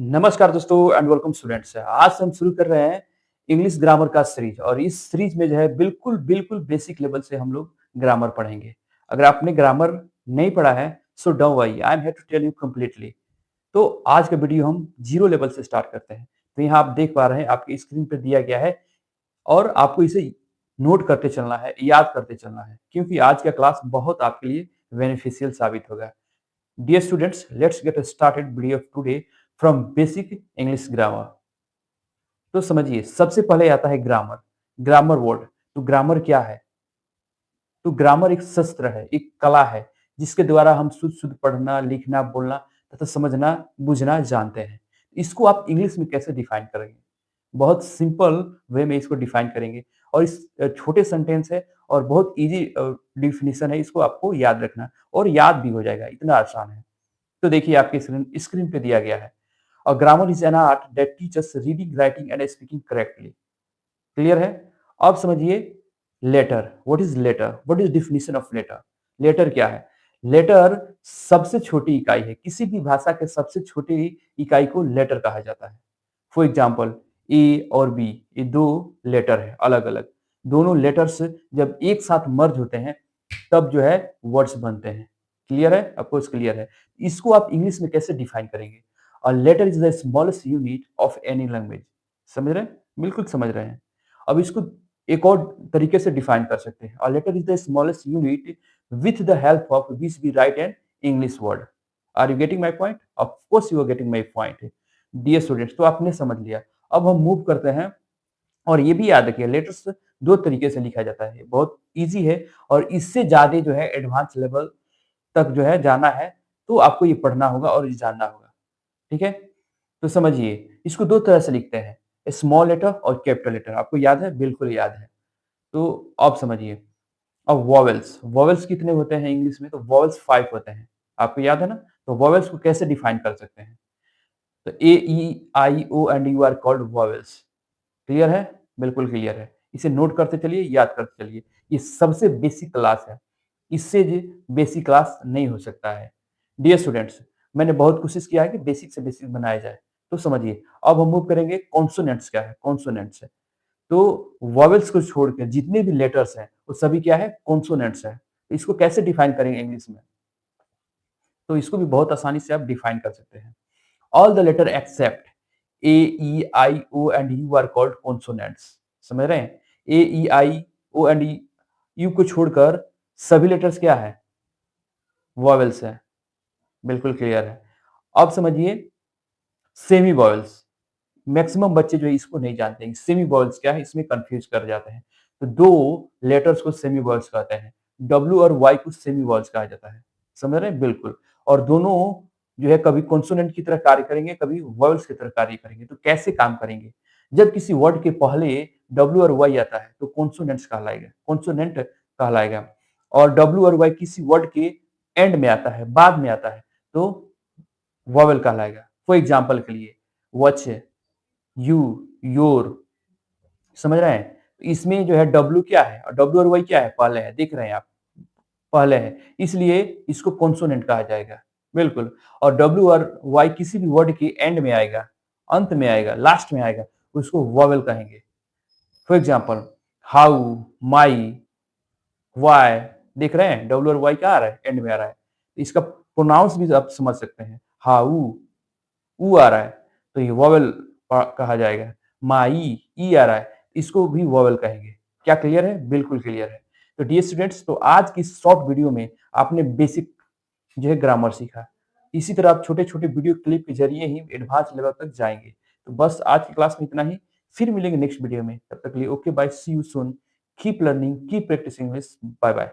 नमस्कार दोस्तों and welcome students. आज से हम शुरू कर रहे हैं इंग्लिश ग्रामर का सीरीज और इस सीरीज में जो है बिल्कुल बिल्कुल बेसिक लेवल से हम लोग ग्रामर पढ़ेंगे। अगर आपने ग्रामर नहीं पढ़ा है so don't worry, I am here to tell you completely. तो आज का वीडियो हम जीरो लेवल से स्टार्ट करते हैं। तो यहाँ आप देख पा रहे हैं आपकी स्क्रीन पे दिया गया है और आपको इसे नोट करते चलना है, याद करते चलना है, क्योंकि आज का क्लास बहुत आपके लिए बेनिफिशियल साबित होगा। Dear students, let's get started video of today from basic English grammar। तो समझिए सबसे पहले आता है ग्रामर। Grammar word. तो ग्रामर क्या है? तो ग्रामर एक शस्त्र है, एक कला है जिसके द्वारा हम शुद्ध शुद्ध पढ़ना, लिखना, बोलना तथा समझना, बुझना जानते हैं। इसको आप इंग्लिश में कैसे डिफाइन करेंगे? बहुत सिंपल वे में इसको डिफाइन करेंगे और इस छोटे सेंटेंस है और बहुत इजी डिफिनीशन है, इसको आपको याद रखना और याद भी हो जाएगा, इतना आसान है। तो देखिए आपके स्क्रीन पे दिया गया है। और grammar is an art that teachers reading, writing and speaking correctly. Clear है? अब समझिए letter. What is letter? What is definition of letter? Letter क्या है? लेटर सबसे छोटी इकाई है। किसी भी भाषा के सबसे छोटी इकाई को लेटर कहा जाता है। फॉर एग्जाम्पल ए और बी, ये दो लेटर है अलग अलग। दोनों लेटर्स जब एक साथ मर्ज होते हैं तब जो है वर्ड्स बनते हैं। क्लियर है? अफकोर्स क्लियर है। इसको आप इंग्लिश में कैसे डिफाइन करेंगे? A letter is the smallest unit of any language. समझ रहे हैं? बिल्कुल समझ रहे हैं। अब इसको एक और तरीके से डिफाइन कर सकते हैं। A letter is the smallest unit with the help of which we write an English word. Are you getting my point? Of course you are getting my point. Dear students, तो आपने समझ लिया। अब हम move करते हैं और ये भी याद रखिए लेटर्स दो तरीके से लिखा जाता है। बहुत इजी है और इससे ज्यादा जो है एडवांस लेवल तक जो है जाना है तो आपको ये पढ़ना होगा और ये जानना होगा। ठीक है? तो समझिए इसको दो तरह से लिखते हैं, स्मॉल लेटर और कैपिटल लेटर। आपको याद है? बिल्कुल याद है। तो अब समझिए। अब वॉवेल्स। वॉवेल्स कितने होते हैं इंग्लिश में? तो वॉवेल्स 5 होते हैं। आपको याद है ना? तो वॉवेल्स को कैसे डिफाइन कर सकते हैं? तो A, E, I, O and you are called vowels. Clear है? बिल्कुल क्लियर है। इसे नोट करते चलिए, याद करते चलिए। ये सबसे बेसिक क्लास है। इससे बेसिक क्लास नहीं हो सकता है। डियर स्टूडेंट्स, मैंने बहुत कोशिश किया है कि बेसिक से बेसिक बनाया जाए। तो समझिए अब हम मूव करेंगे कॉन्सोनेंट्स क्या है? कॉन्सोनेंट्स है। तो वॉवेल्स को छोड़ के जितने भी लेटर्स हैं वो सभी क्या है? कॉन्सोनेंट्स है। तो इसको कैसे डिफाइन करेंगे इंग्लिश में? तो इसको भी बहुत आसानी से आप डिफाइन कर सकते हैं। All the letter except a, E, I, O and you are called consonants. समझ रहे हैं? ए, ई, आई, ओ एंड यू को छोड़कर सभी लेटर्स क्या है? वॉवेल्स है। बिल्कुल क्लियर है। अब समझिए सेमी वॉवेल्स। मैक्सिमम बच्चे जो है इसको नहीं जानते हैं। सेमी वॉवेल्स क्या है? इसमें कंफ्यूज कर जाते हैं। तो दो लेटर्स को सेमी वॉवेल्स कहते हैं। डब्ल्यू और वाई को सेमी वॉवेल्स कहा जाता है। समझ रहे हैं? बिल्कुल। और दोनों जो है कभी कॉन्सोनेंट की तरह कार्य करेंगे, कभी वॉवेल्स की तरह कार्य करेंगे। तो कैसे काम करेंगे? जब किसी वर्ड के पहले डब्ल्यू और वाई आता है तो कॉन्सोनेंट्स कहलाएगा, कॉन्सोनेंट कहलाएगा। और डब्ल्यू और वाई किसी वर्ड के एंड में आता है, बाद में आता है, तो वॉवेल कहलाएगा। फॉर एग्जाम्पल के लिए वच, यू, योर। समझ रहे हैं? तो इसमें जो है डब्ल्यू क्या है और डब्ल्यू और वाई क्या है? पहले है। देख रहे हैं आप? पहले है, इसलिए इसको कॉन्सोनेंट कहा जाएगा। बिल्कुल। और डब्ल्यू और वाई किसी भी वर्ड के एंड में आएगा, अंत में आएगा, लास्ट में आएगा, उसको वॉवेल कहेंगे। For example how, my, why. देख रहे हैं? डब्ल्यू और वाई क्या आ रहा है? एंड में आ रहा है। इसका प्रोनाउंस भी आप समझ सकते हैं। हाउ, ऊ आ रहा है तो ये वॉवेल कहा जाएगा। माई, ई आ रहा है, इसको भी वॉवेल कहेंगे। क्या क्लियर है? बिल्कुल क्लियर है। तो डियर स्टूडेंट्स, तो आज की शॉर्ट वीडियो में आपने बेसिक जो है ग्रामर सीखा। इसी तरह आप छोटे-छोटे वीडियो क्लिप के जरिए ही एडवांस लेवल तक जाएंगे। तो बस आज की क्लास में इतना ही। फिर मिलेंगे नेक्स्ट वीडियो में। तब तक के लिए okay bye, see you soon. Keep learning, keep practising English. Bye bye.